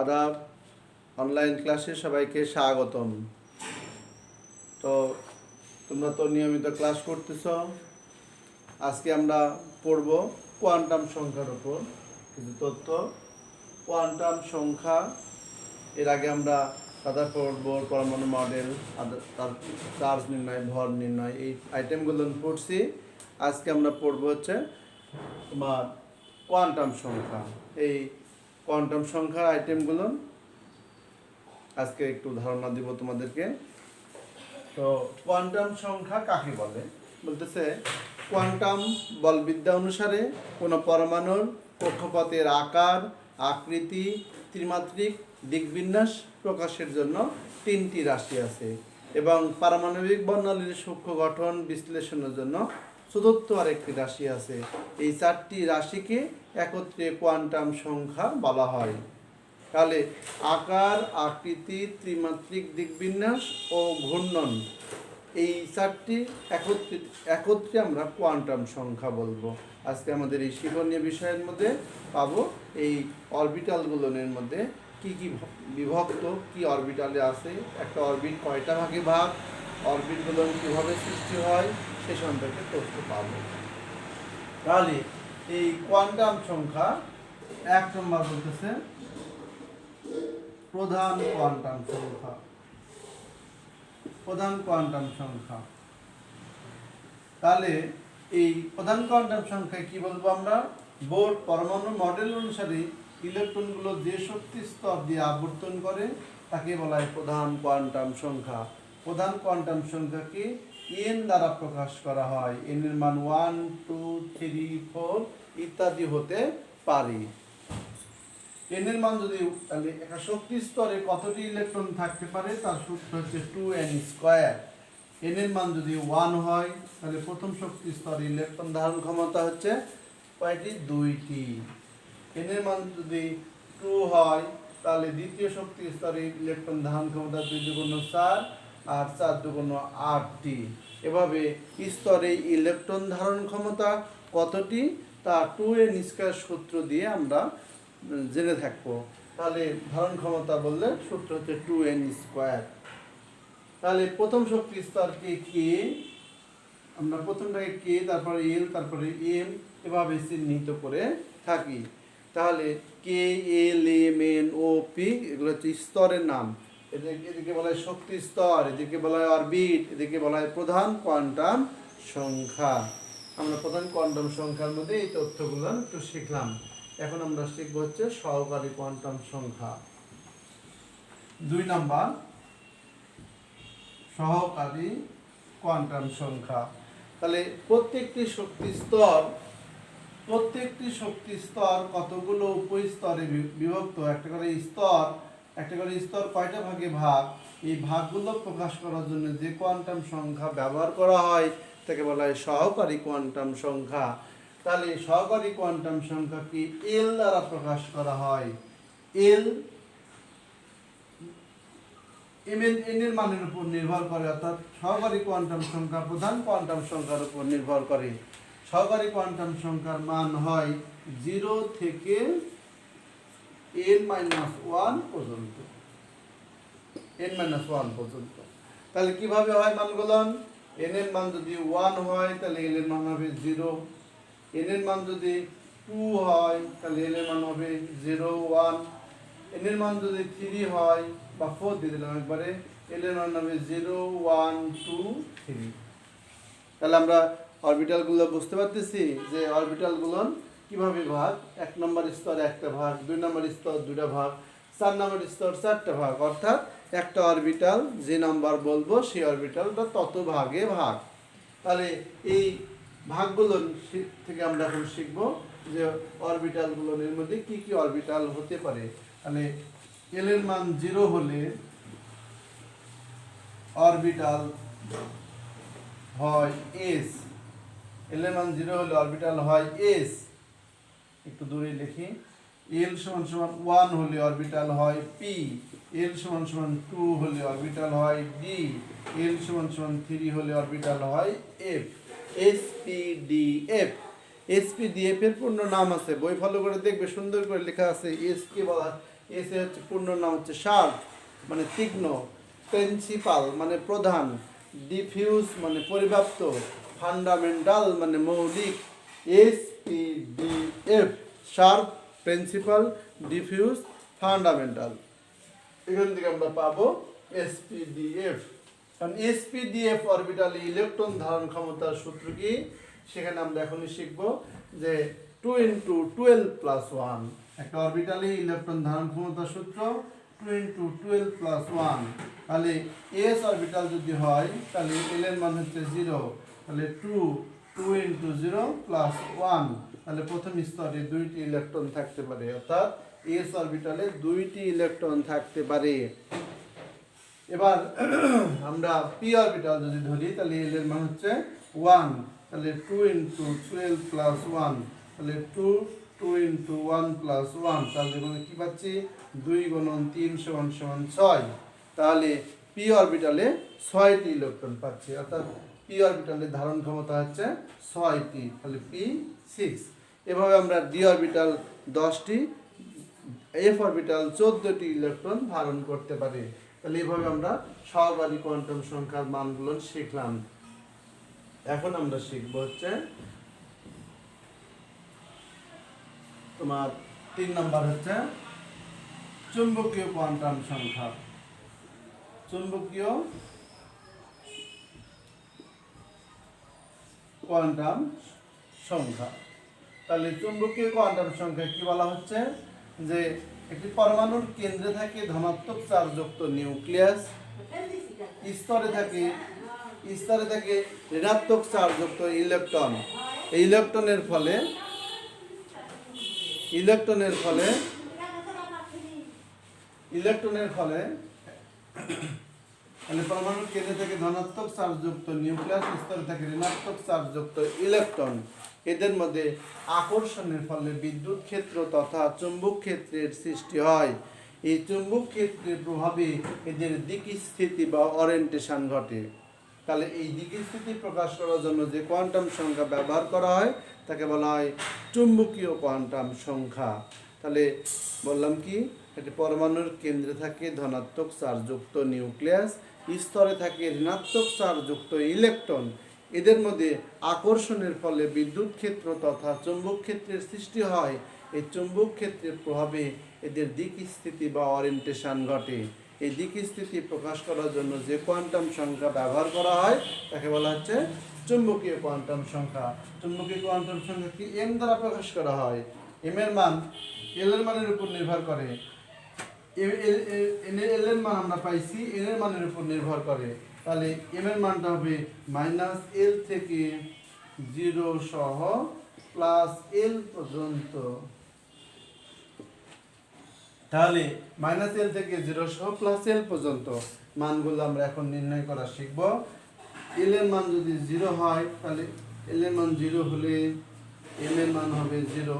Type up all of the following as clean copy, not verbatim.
আদাব। অনলাইন ক্লাসে সবাইকে স্বাগতম। তো তোমরা তো নিয়মিত ক্লাস করতেছ। আজকে আমরা পড়ব কোয়ান্টাম সংখ্যার উপর কিছু তথ্য। কোয়ান্টাম সংখ্যা, এর আগে আমরা সাদা পড়ব পরমাণু মডেল, তার চার্জ নির্ণয়, ভর নির্ণয়, এই আইটেমগুলো পড়ছি। আজকে আমরা পড়ব হচ্ছে তোমার কোয়ান্টাম সংখ্যা। এই কোয়ান্টাম সংখ্যার আইটেমগুলো আজকে একটু ধারণা দিব তোমাদেরকে। তো কোয়ান্টাম সংখ্যা কাকে বলে? বলতেছে কোয়ান্টাম বলবিদ্যা অনুসারে কোনো পরমাণুর কক্ষপথের আকার, আকৃতি, ত্রিমাত্রিক দিকবিন্যাস প্রকাশের জন্য 3টি রাশি আছে এবং পারমাণবিক বর্ণালীর সূক্ষ্ম গঠন বিশ্লেষণের জন্য চতুর্থ আরেকটি রাশি আছে। এই 4টি রাশিকে একত্রে কোয়ান্টাম সংখ্যা বলা হয়। তাহলে আকার, আকৃতি, ত্রিমাত্রিক দিকবিন্যাস ও ঘূর্ণন, এই 4টি একত্রে আমরা কোয়ান্টাম সংখ্যা বলবো। আজকে আমাদের এই শিক্ষণীয় বিষয়ের মধ্যে পাবো এই অরবিটালগুলোর মধ্যে কি কি বিভক্ত, কি অরবিটালে আছে, একটা অরবিট কয়টা ভাগে ভাগ, অরবিটগুলো কীভাবে সৃষ্টি হয় সে সম্পর্কে তথ্য পাবো। তাহলে এই কোয়ান্টাম সংখ্যা 1 নম্বর বলতেছে প্রধান কোয়ান্টাম সংখ্যা। প্রধান কোয়ান্টাম সংখ্যা, তাহলে এই প্রধান কোয়ান্টাম সংখ্যায় কি বলবো আমরা? বোর পরমাণু মডেল অনুসারে ইলেকট্রনগুলো যে শক্তি স্তর দিয়ে আবর্তন করে তাকে বলা হয় প্রধান কোয়ান্টাম সংখ্যা। প্রধান কোয়ান্টাম সংখ্যাকে এন দ্বারা প্রকাশ করা হয়। এন এর মান 1, 2, 3, 4 ইত্যাদি হতে পারে। এন এর মান যদি, তাহলে একটা শক্তি স্তরে কতটি ইলেকট্রন থাকতে পারে তার সূত্র হচ্ছে 2n²। এন এর মান যদি 1 হয় তাহলে প্রথম শক্তি স্তরে ইলেকট্রন ধারণ ক্ষমতা হচ্ছে কয়টি? 2টি। এন এর মান যদি 2 হয় তাহলে দ্বিতীয় শক্তি স্তরে ইলেকট্রন ধারণ ক্ষমতা 2 × 4 আর 4 × 8টি। এভাবে স্তরে ইলেকট্রন ধারণ ক্ষমতা কতটি তা 2n² সূত্র দিয়ে আমরা জেনে থাকবো। তাহলে ধারণ ক্ষমতা বললে সূত্র হচ্ছে 2n²। তাহলে প্রথম শক্তি স্তরকে কে, আমরা প্রথমটাকে কে, তারপরে এল, তারপরে এম, এভাবে চিহ্নিত করে থাকি। তাহলে কে, এল, এম, এন, ও, পি এগুলো হচ্ছে স্তরের নাম। এদিকে বলা হয় শক্তি স্তর, এদিকে বলা হয় অরবিট, এদিকে বলা হয় প্রধান কোয়ান্টাম সংখ্যা। আমরা প্রধান কোয়ান্টাম সংখ্যার মধ্যে এই তথ্যগুলো একটু শিখলাম। এখন আমরা শিখবো হচ্ছে সহকারী কোয়ান্টাম সংখ্যা। 2 নাম্বার সহকারী কোয়ান্টাম সংখ্যা। তাহলে প্রত্যেকটি শক্তি স্তর কতগুলো উপস্তরে বিভক্ত। একটা করে স্তর কয়টা ভাগে ভাগ, এই ভাগগুলো প্রকাশ করার জন্য যে কোয়ান্টাম সংখ্যা ব্যবহার করা হয় তাকে বলা হয় সহকারী কোয়ান্টাম সংখ্যা। তাহলে সহকারী কোয়ান্টাম সংখ্যা কি এল দ্বারা প্রকাশ করা হয়। এল এন এর মানের উপর নির্ভর করে, অর্থাৎ সহকারী কোয়ান্টাম সংখ্যা প্রধান কোয়ান্টাম সংখ্যার উপর নির্ভর করে। সহকারী কোয়ান্টাম সংখ্যার মান হয় 0 থেকে n-1 পর্যন্ত। n-1 পর্যন্ত। তাহলে কিভাবে হয় মানগুলো? n এর মান যদি 1 হয় তাহলে l এর মান হবে 0। n এর মান যদি 2 হয় তাহলে l এর মান হবে 0, 1। n এর মান যদি 3 হয় বা 4 দিয়ে দিলাম একবারে, l এর মান হবে 0, 1, 2, 3। তাহলে আমরা অরবিটালগুলো বুঝতে পারতেছি যে অরবিটালগুলো কিভাবে ভাগ। 1 নম্বর স্তরে একটা ভাগ, 2 নম্বর স্তর 2টা ভাগ, 4 নম্বর স্তর 4টা ভাগ। অর্থাৎ একটা অরবিটাল যে নাম্বার বলবো সেই অরবিটালটা তত ভাগে ভাগ। তাহলে এই ভাগগুলো থেকে আমরা এখন শিখব যে অরবিটালগুলোর মধ্যে কি কি অরবিটাল হতে পারে। তাহলে এল এর মান 0 হলে অরবিটাল হয় এস। এল এর মান 0 হলে অরবিটাল হয় এস। একটু দূরে লিখি। এল = 1 হলে অরবিটাল হয় পি। এল = 2 হলে অরবিটাল হয় ডি। এল = 3 হলে অরবিটাল হয় F. S P D F. S P D F এর পূর্ণ নাম আছে, বই ফলো করে দেখবে সুন্দর করে লেখা আছে। এস এর হচ্ছে পূর্ণ নাম হচ্ছে শার্প মানে তীক্ষ্ণ, প্রিন্সিপাল মানে প্রধান, ডিফিউজ মানে পরিব্যাপ্ত, ফান্ডামেন্টাল মানে মৌলিক। SPDF sharp, principal, diffuse, fundamental. এখান থেকে আমরা পাবো SPDF। কারণ SPDF অরবিটালে ইলেকট্রন ধারণ ক্ষমতার সূত্র কি সেখানে আমরা এখনই শিখব যে 2 × 12 + 1। একটা অরবিটালে ইলেকট্রন ধারণ ক্ষমতার সূত্র 2 × 12 + 1। তাহলে s অরবিটাল যদি হয় তাহলে l এর মান হচ্ছে 0, তাহলে 2 × 0 + 1, তাহলে প্রথম স্তরে দুইটি ইলেকট্রন থাকতে পারে, অর্থাৎ s অরবিটালে দুইটি ইলেকট্রন থাকতে পারে। এবার আমরা p অরবিটাল যদি ধরি তাহলে l এর মান হচ্ছে 1, তাহলে 2 × 12 + 1, তাহলে 2 × 1 + 1, তাহলে মানে কি পাচ্ছি 2 × 3 = 6। তাহলে p অরবিটালে 6টি ইলেকট্রন পাচ্ছি, অর্থাৎ p অরবিটালে ধারণ ক্ষমতা হচ্ছে 6টি, তাহলে p6। এভাবে আমরা d অরবিটাল 10টি, f অরবিটাল 14টি ইলেকট্রন ধারণ করতে পারে। তাহলে এইভাবে আমরা সহবারী কোয়ান্টাম সংখ্যার মানগুলো শিখলাম। এখন আমরা শিখব হচ্ছে তোমার 3 নাম্বার হচ্ছে চুম্বকীয় কোয়ান্টাম সংখ্যা। চুম্বকীয় কোয়ান্টাম সংখ্যা। তাহলে চুম্বকীয় কোয়ান্টাম সংখ্যা কি বলা হচ্ছে যে একটি পরমাণুর কেন্দ্রে থাকে ধনাত্মক চার্জযুক্ত নিউক্লিয়াস, স্তরে থাকে ঋণাত্মক চার্জযুক্ত ইলেকট্রন। এই ইলেকট্রনের ফলে তাহলে পরমাণুর কেন্দ্রে থাকে ধনাত্মক চার্জযুক্ত নিউক্লিয়াস, স্তরে থাকে ঋণাত্মক চার্জযুক্ত ইলেকট্রন। এদের মধ্যে আকর্ষণের ফলে বিদ্যুৎ ক্ষেত্র তথা চুম্বক ক্ষেত্রের সৃষ্টি হয়। এই চুম্বক ক্ষেত্রের প্রভাবে এদের দিক স্থিতি বা ওরিয়েন্টেশন ঘটে। তাহলে এই দিক স্থিতি প্রকাশ করার জন্য যে কোয়ান্টাম সংখ্যা ব্যবহার করা হয় তাকে বলা হয় চুম্বকীয় কোয়ান্টাম সংখ্যা। তাহলে বললাম কি, একটি পরমাণুর কেন্দ্রে থাকে ধনাত্মক চার্জযুক্ত নিউক্লিয়াস, স্তরে থাকে ঋণাত্মক চার্জযুক্ত ইলেকট্রন। এদের মধ্যে আকর্ষণের ফলে বিদ্যুৎ ক্ষেত্র তথা চুম্বক ক্ষেত্রের সৃষ্টি হয়। এই চুম্বক ক্ষেত্রের প্রভাবে এদের দিক স্থিতি বা ওরিয়েন্টেশন ঘটে। এই দিক স্থিতি প্রকাশ করার জন্য যে কোয়ান্টাম সংখ্যা ব্যবহার করা হয় তাকে বলা হচ্ছে চুম্বকীয় কোয়ান্টাম সংখ্যা। চুম্বকীয় কোয়ান্টাম সংখ্যা কি m দ্বারা প্রকাশ করা হয়। m এর মান l এর মানের উপর নির্ভর করে। l এর মান আমরা পাইছি n এর মানের উপর নির্ভর করে। তাহলে m এর মানটা হবে -l থেকে 0 সহ +l পর্যন্ত। তাহলে -l থেকে 0 সহ +l পর্যন্ত মানগুলো আমরা এখন নির্ণয় করা শিখব। l এর মান যদি 0 হয় তাহলে l এর মান 0 হলে m এর মান হবে 0।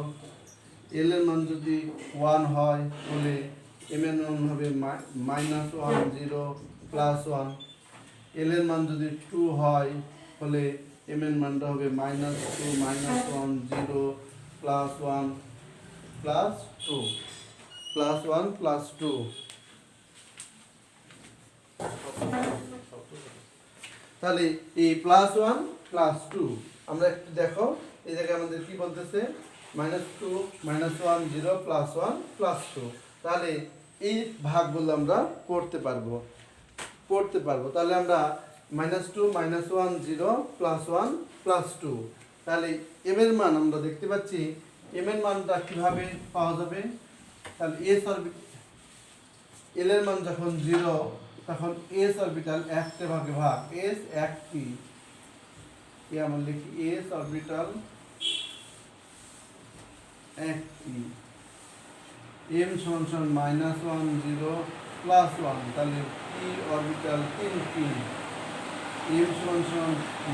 l এর মান যদি 1 হয় হলে m এর মান হবে -1 0 +1। l এর মান যদি 2 হয় হলে m এর মানটা হবে -2 -1 0 +1 +2 +1 +2। তাহলে এই +1 +2 আমরা একটু দেখো এই জায়গায় আমাদের কি বলতেছে -2 -1 0 +1 +2। তাহলে এই ভাগগুলো আমরা করতে পারবো। তাহলে আমরা -2 -1 0 +1 +2। তাহলে m এর মান আমরা দেখতে পাচ্ছি m এর মানটা কিভাবে পাওয়া যাবে। তাহলে l এর মান যখন 0 তখন s অরবিটাল 1 ভাগে ভাগ, s 1টি, আমরা লিখি s অরবিটাল 1টি, m = -1 0 +1, তাহলে p অরবিটাল 3টি, m =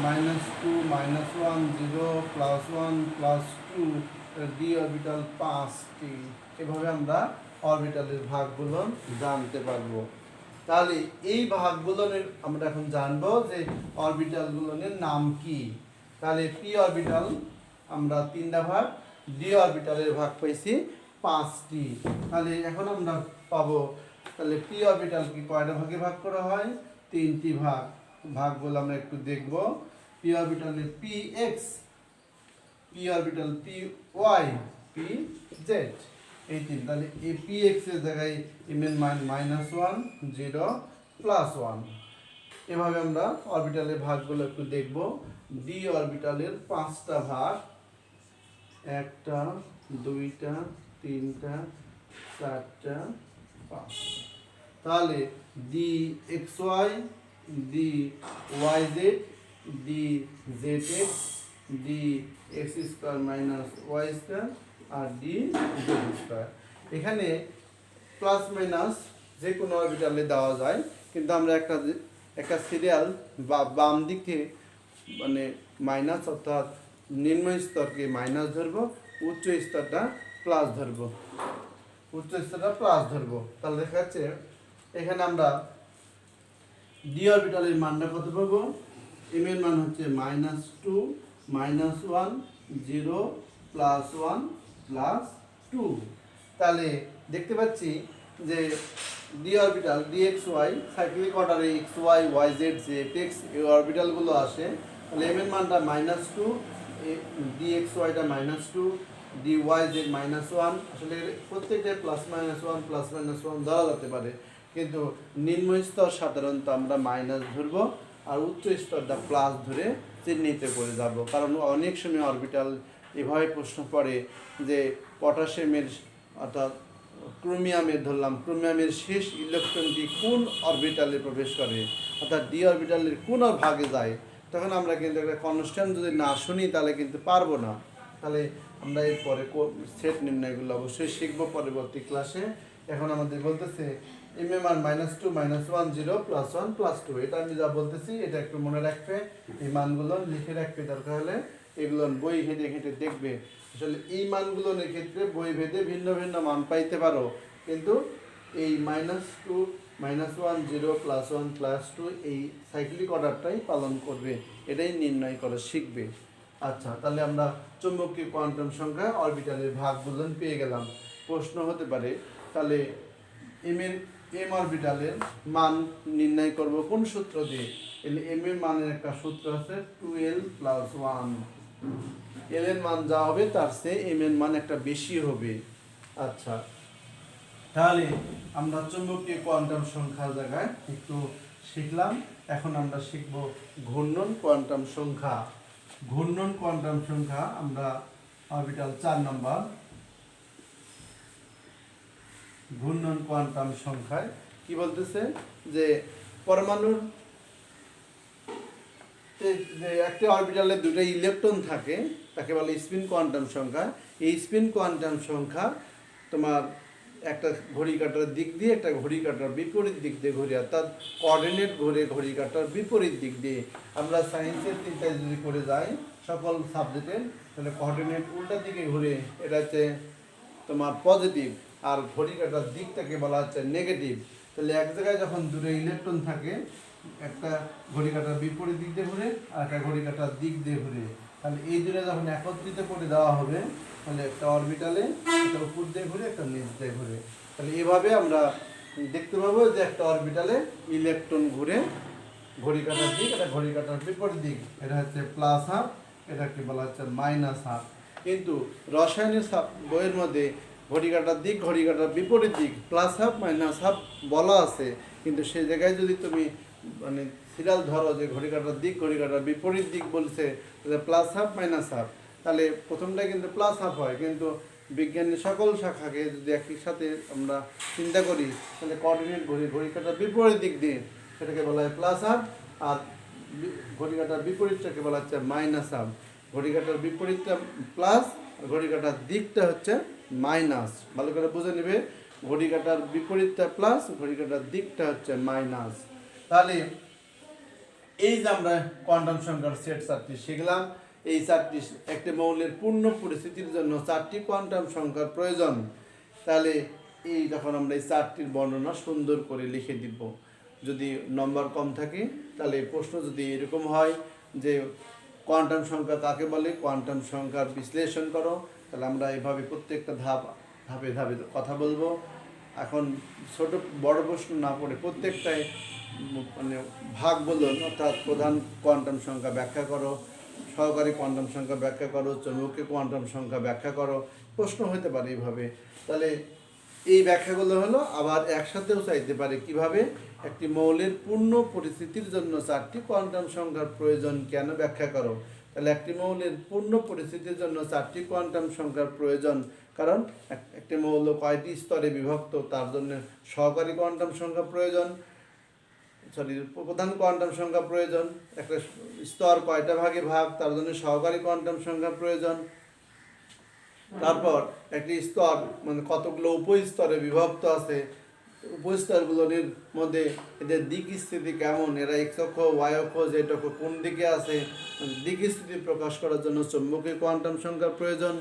-2 -1 0 +1 +2, d অরবিটাল 5টি। এভাবে আমরা অরবিটালের ভাগগুলো জানতে পারবো। তাহলে এই ভাগগুলোর আমরা এখন জানবো যে অরবিটালগুলোর নাম কি। তাহলে p অরবিটাল আমরা 3টা ভাগ, d অরবিটালের ভাগ পাইছি 5টি। তাহলে এখন আমরা পাবো, তাহলে পি অরবিটাল কি কয়টা ভাগে ভাগ করা হয়? 3টি ভাগগুলো আমরা একটু দেখব। পি অরবিটালে P X, P orbital P Y, P Z, এই তিন। তাহলে এই পি এক্স এর জায়গায় ইমেন মান -1, 0, +1। এভাবে আমরা অরবিটালের ভাগগুলো একটু দেখব। ডি অরবিটালের 5টা ভাগ, 1টা, 2টা, 3টা, 4টা, 5। তাহলে D X Y, D Y Z, D Z X, D X square minus Y square, আর ডি জেড স্কোয়ার। এখানে প্লাস মাইনাস যে কোনো অরবিটালে দেওয়া যায়, কিন্তু আমরা একটা সিরিয়াল বা বাম দিকে মানে মাইনাস, অর্থাৎ নিম্ন স্তরকে মাইনাস ধরবো, উচ্চ স্তরটা প্লাস ধরবো, তাহলে দেখা যাচ্ছে এখানে আমরা ডি অরবিটালের মানটা কত পাবো? এম এর মান হচ্ছে -2, -1, 0, +1, +2। তাহলে দেখতে পাচ্ছি যে ডি অরবিটাল dxy সাইক্লিক অর্ডারে xy yz zx এই অরবিটালগুলো আসে। তাহলে এম এর মানটা -2, dxyটা -2, dyz -1। আসলে প্রত্যেকটা +-1 ধরা যেতে পারে, কিন্তু নিম্ন স্তর সাধারণত আমরা মাইনাস ধরবো আর উচ্চ স্তরটা প্লাস ধরে চিহ্নিত করে যাব। কারণ অনেক সময় অরবিটাল এভাবে প্রশ্ন পড়ে যে পটাশিয়ামের অর্থাৎ ক্রোমিয়ামের শেষ ইলেকট্রনটি কোন অরবিটালে প্রবেশ করে, অর্থাৎ ডি অরবিটালের কোন ভাগে যায়। তখন আমরা কিন্তু একটা কনস্ট্যান্ট যদি না শুনি তাহলে কিন্তু পারবো না। তাহলে আমরা এরপরে সেট নির্ণয়গুলো অবশ্যই শিখবো পরবর্তী ক্লাসে। এখন আমাদের বলতেছে এম এর মান -2, -1, 0, +1, +2। এটা আমি যা বলতেছি এটা একটু মনে রাখবে, এই মানগুলো লিখে রাখবে, দরকার হলে এগুলো বই ঘেটে ঘেটে দেখবে। আসলে এই মানগুলোর ক্ষেত্রে বই ভেদে ভিন্ন ভিন্ন মান পাইতে পারো, কিন্তু এই -2, -1, 0, +1, +2 এই সাইক্লিক অর্ডারটাই পালন করবে, এটাই নির্ণয় করা শিখবে। আচ্ছা, তাহলে আমরা চৌম্বকীয় কোয়ান্টাম সংখ্যা অরবিটালের ভাগগুলো পেয়ে গেলাম। প্রশ্ন হতে পারে তাহলে এম অরবিটালের মান নির্ণয় করব কোন সূত্র দিয়ে? এম এর মানের একটা সূত্র আছে 2l + 1। এল এর মান যা হবে তার চেয়ে এম এর মান একটা বেশি হবে। আচ্ছা, তাহলে আমরা চৌম্বকীয় কোয়ান্টাম সংখ্যার জায়গায় একটু শিখলাম। এখন আমরা শিখব ঘূর্ণন কোয়ান্টাম সংখ্যা। ঘূর্ণন কোয়ান্টাম সংখ্যা আমরা অরবিটাল 4 নম্বর ঘূর্ণন কোয়ান্টাম সংখ্যায় কি বলতেছে যে পরমাণুর যে একটা অরবিটালে দুটো ইলেকট্রন থাকে তাকে বলে স্পিন কোয়ান্টাম সংখ্যা। এই স্পিন কোয়ান্টাম সংখ্যা তোমার একটা ঘড়ি কাঁটার দিক দিয়ে একটা ঘড়ি কাঁটার বিপরীত দিক দিয়ে ঘুরে, অর্থাৎ কোঅর্ডিনেট ঘুরে ঘড়ি কাঁটার বিপরীত দিক দিয়ে। আমরা সায়েন্সের চিন্তায় যদি করে যাই সকল সাবজেক্টের, তাহলে কোঅর্ডিনেট উল্টা দিকে ঘুরে, এটা হচ্ছে তোমার পজিটিভ, আর ঘড়ি কাঁটার দিকটাকে বলা হচ্ছে নেগেটিভ। তাহলে এক জায়গায় যখন দুটো ইলেকট্রন থাকে, একটা ঘড়ি কাঁটার বিপরীত দিক দিয়ে ঘুরে আর একটা ঘড়ি কাঁটার দিক দিয়ে ঘুরে, তাহলে এই দুটো যখন একত্রিত করে দেওয়া হবে তাহলে একটা অরবিটালে একটা উপর দিয়ে ঘুরে একটা নিচ দিয়ে ঘুরে। তাহলে এভাবে আমরা দেখতে পাবো যে একটা অরবিটালে ইলেকট্রন ঘুরে ঘড়ি কাঁটার দিক, এটা ঘড়ি কাঁটার বিপরীত দিক, এটা হচ্ছে +1/2, এটাকে বলা হচ্ছে -1/2। কিন্তু রসায়নের বইয়ের মধ্যে ঘড়ি কাঁটার দিক ঘড়ি কাঁটার বিপরীত দিক +1/2 -1/2 বলা আছে, কিন্তু সেই জায়গায় যদি তুমি মানে সিরিয়াল ধরো যে ঘড়ি কাঁটার দিক ঘড়ি কাঁটার বিপরীত দিক বলছে, তাহলে +1/2 -1/2, তাহলে প্রথমটা কিন্তু +1/2 হয়। কিন্তু বিজ্ঞানের সকল শাখাকে যদি একই সাথে আমরা চিন্তা করি তাহলে কোঅর্ডিনেট ঘড়ি কাঁটার বিপরীত দিক দিয়ে সেটাকে বলা হয় +1/2, আর ঘড়ি কাঁটার বিপরীতটাকে বলা হচ্ছে -1/2। ঘড়ি কাঁটার বিপরীতটা প্লাস আর ঘড়ি কাঁটার দিকটা হচ্ছে মাইনাস। ভালো করে বুঝে নেবে, ঘড়ি কাঁটার বিপরীতটা প্লাস, ঘড়ি কাঁটার দিকটা হচ্ছে মাইনাস। তাহলে এই যে আমরা কোয়ান্টাম সংখ্যার সেট 4টি শিখলাম, এই 4টি একটি মৌলের পূর্ণ পরিস্থিতির জন্য 4টি কোয়ান্টাম সংখ্যার প্রয়োজন। তাহলে এই যখন আমরা এই 4টির বর্ণনা সুন্দর করে লিখে দিব, যদি নম্বর কম থাকে তাহলে প্রশ্ন যদি এরকম হয় যে কোয়ান্টাম সংখ্যা কাকে বলে, কোয়ান্টাম সংখ্যার বিশ্লেষণ করো, তাহলে আমরা এভাবে প্রত্যেকটা ধাপ ধাপে ধাপে কথা বলবো। এখন ছোট বড় প্রশ্ন না পড়ে প্রত্যেকটাই মানে ভাগ বলুন, অর্থাৎ প্রধান কোয়ান্টাম সংখ্যা ব্যাখ্যা করো, সহকারী কোয়ান্টাম সংখ্যা ব্যাখ্যা করো, চৌম্বকীয় কোয়ান্টাম সংখ্যা ব্যাখ্যা করো, প্রশ্ন হতে পারে এইভাবে। তাহলে এই ব্যাখ্যাগুলো হলো আবার একসাথেও চাইতে পারে কিভাবে একটি মৌলের পূর্ণ পরিস্থিতির জন্য 4টি কোয়ান্টাম সংখ্যার প্রয়োজন কেন ব্যাখ্যা করো। তাহলে একটি মৌলের পূর্ণ পরিস্থিতির জন্য 4টি কোয়ান্টাম সংখ্যার প্রয়োজন, কারণ একটি মৌল কয়টি স্তরে বিভক্ত তার জন্য সহকারী কোয়ান্টাম সংখ্যা প্রয়োজন, প্রধান কোয়ান্টাম সংখ্যা প্রয়োজন, একটা স্তর কয়টা ভাগে ভাগ তার জন্য সহকারী কোয়ান্টাম সংখ্যা প্রয়োজন। তারপর একটি স্তর মানে কতগুলো উপস্তরে বিভক্ত আছে, উপস্তরগুলোর মধ্যে এদের দিক স্থিতি কেমন, এরা এক্স অক্ষ, ওয়াই অক্ষ, জেড অক্ষ কোন দিকে আছে, দিক স্থিতি প্রকাশ করার জন্য চৌম্বকীয় কোয়ান্টাম সংখ্যার প্রয়োজন।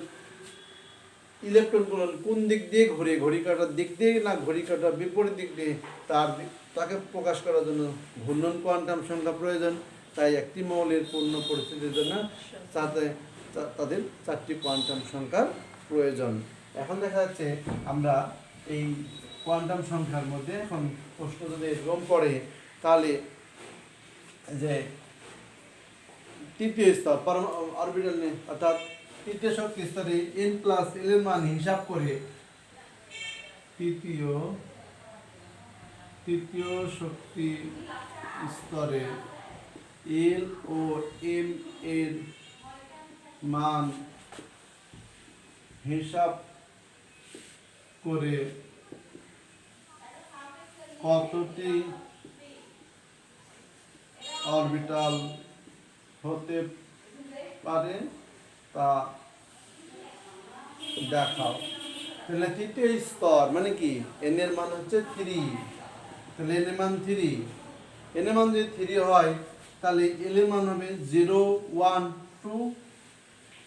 ইলেকট্রনগুলো কোন দিক দিয়ে ঘুরে, ঘড়ি কাঁটার দিক দিয়ে না ঘড়ি কাঁটার বিপরীত দিক দিয়ে তাকে প্রকাশ করার জন্য ঘূর্ণন কোয়ান্টাম সংখ্যা প্রয়োজন। তাই একটি মৌলের পূর্ণ পরিস্থিতির জন্য তাদের 4টি কোয়ান্টাম সংখ্যার প্রয়োজন। এখন দেখা যাচ্ছে আমরা এই কোয়ান্টাম সংখ্যার মধ্যে এখন প্রশ্ন যদি এরকম পড়ে, তাহলে যে তৃতীয় স্তর অরবিটাল নেই, অর্থাৎ তৃতীয় শক্তি স্তরে n+l এর মান হিসাব করে তৃতীয় শক্তি স্তরে l ও m এর মান হিসাব করে কতটি অরবিটাল হতে পারে তা দেখাও। তাহলে তৃতীয় স্তর মানে কি, n এর মান হচ্ছে 3, তাহলে n এর মান 3, n এর মান যদি 3 হয় তাহলে l এর মান হবে 0, 1, 2,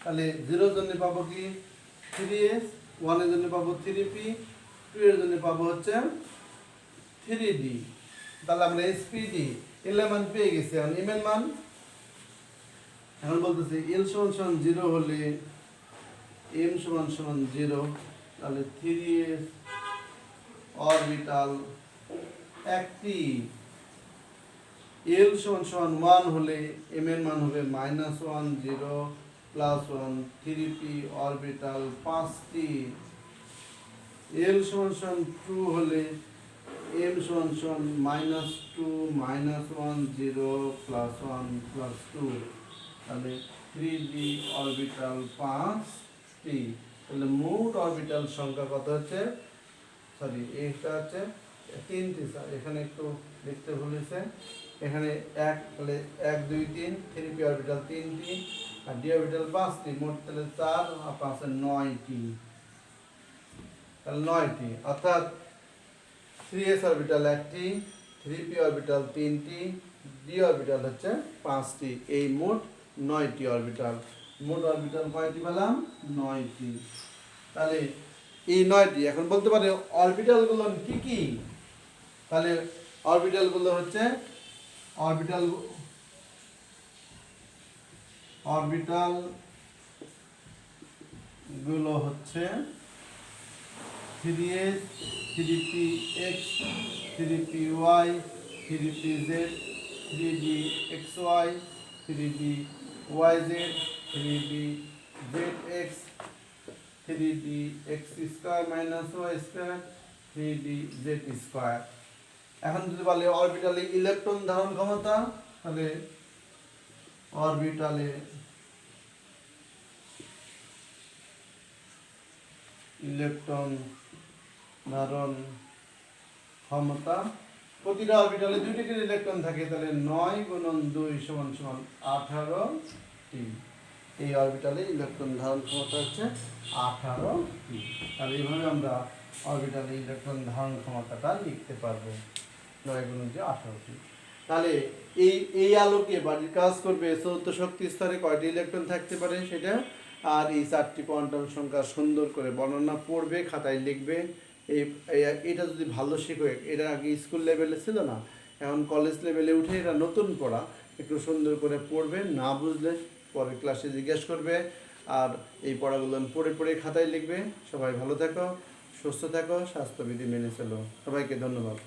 তাহলে 0 এর জন্য পাবো কি 3s, 1 এর জন্য পাবো 3p, 2 এর জন্য পাবো হচ্ছে 3d। তাহলে আমরা spd l এর মান পেয়ে গেছি। এখন m এর মান এখন বলতেছি l = 0 হলে m = 0, তাহলে 3s অরবিটাল একটি। l = 1 হলে m এর মান হবে -1, 0, +1, 3p অরবিটাল 5টি। l = 2 হলে m = -2, -1, 0, +1, +2, তাহলে 3d অরবিটাল 5টি। তাহলে মোট অরবিটাল সংখ্যা কত হচ্ছে, এটা হচ্ছে 3টি, এখানে একটু লিখতে ভুলেছে, এখানে 1, তাহলে 1, 2, 3, 3p অরবিটাল 3টি আর d অরবিটাল 5টি, মোট তাহলে 4 আর 5 9টি, তাহলে 9টি, অর্থাৎ 3s অরবিটাল একটি, 3p অরবিটাল 3টি, d অরবিটাল হচ্ছে 5টি, এই মোট 9টি অরবিটাল। মোট অরবিটাল কয়টি পেলাম, 9টি। তাহলে এই 9টি, এখন বলতে পারে অরবিটালগুলো কি কি, তাহলে অরবিটালগুলো হচ্ছে অরবিটালগুলো হচ্ছে 3s, 3px, 3py, 3pz, 3dxy, 3dyz, 3dzx, 3dx² y², 3dz²। এখন যদি বলে অরবিটালে ইলেকট্রন ধারণ ক্ষমতা, তাহলে অরবিটালে ইলেকট্রন ধারণ ক্ষমতা, প্রতিটা অরবিটালে 2টি করে ইলেকট্রন থাকে, তাহলে 9 × 2 = 18টি। এই অরবিটালে ইলেকট্রন ধারণ ক্ষমতা হচ্ছে 18টি। তাহলে এইভাবে আমরা অরবিটালে ইলেকট্রন ধারণ ক্ষমতাটা লিখতে পারবো, 9 × 2 18টি। তাহলে এই আলোকে বাড়ির কাজ করবে চতুর্থ শক্তি স্তরে কয়টি ইলেকট্রন থাকতে পারে সেটা, আর এই 4টি কোয়ান্টাম সংখ্যা সুন্দর করে বর্ণনা পড়বে, খাতায় লিখবে। এটা যদি ভালো শিখো, এটা আগে স্কুল লেভেলে ছিল না, এখন কলেজ লেভেলে উঠে এটা নতুন পড়া, একটু সুন্দর করে পড়বে, না বুঝলে পরে ক্লাসে জিজ্ঞেস করবে। আর এই পড়াগুলো পড়ে পড়ে খাতায় লিখবে। সবাই ভালো থাকো, সুস্থ থাকো, স্বাস্থ্যবিধি মেনে চলো। সবাইকে ধন্যবাদ।